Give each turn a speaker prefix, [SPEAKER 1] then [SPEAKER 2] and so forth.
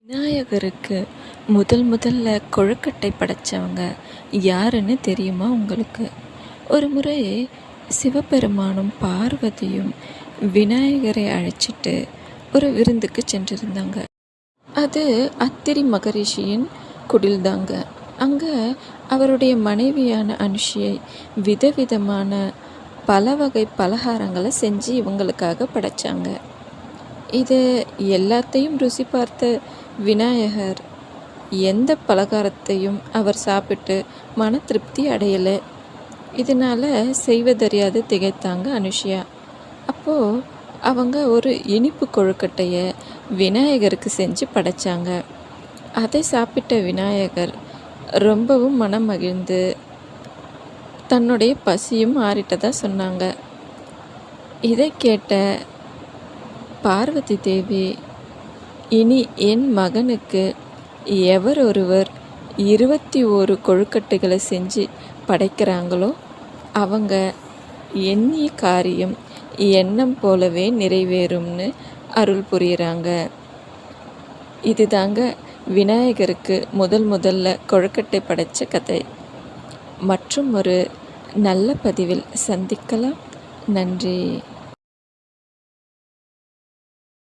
[SPEAKER 1] விநாயகருக்கு முதல்ல கொழுக்கட்டை படைச்சவங்க யாருன்னு தெரியுமா உங்களுக்கு? ஒரு முறை சிவபெருமானும் பார்வதியும் விநாயகரை அழைச்சிட்டு ஒரு விருந்துக்கு சென்றிருந்தாங்க. அது அத்திரி மகரிஷியின் குடில்தாங்க. அங்கே அவருடைய மனைவியான அனுஷியை விதவிதமான பல வகை பலகாரங்களை செஞ்சு இவங்களுக்காக படைச்சாங்க. இது எல்லாத்தையும் ருசி பார்த்த விநாயகர் எந்த பலகாரத்தையும் அவர் சாப்பிட்டு மன திருப்தி அடையலை. இதனால் செய்வதறியாது திகைத்தாங்க அனுஷியா. அப்போது அவங்க ஒரு இனிப்பு கொழுக்கட்டையை விநாயகருக்கு செஞ்சு படைச்சாங்க. அதை சாப்பிட்ட விநாயகர் ரொம்பவும் மனம் மகிழ்ந்து தன்னுடைய பசியும் ஆறிட்டதா சொன்னாங்க. இதை கேட்ட பார்வதி தேவி, இனி என் மகனுக்கு எவர் ஒருவர் 21 கொழுக்கட்டைகளை செஞ்சு படைக்கிறாங்களோ அவங்க எண்ணிய காரியம் எண்ணம் போலவே நிறைவேறும்னு அருள் புரியுறாங்க. இதுதாங்க விநாயகருக்கு முதல்ல கொழுக்கட்டை படைச்ச கதை. மற்றும் ஒரு நல்ல பதிவில் சந்திக்கலாம். நன்றி.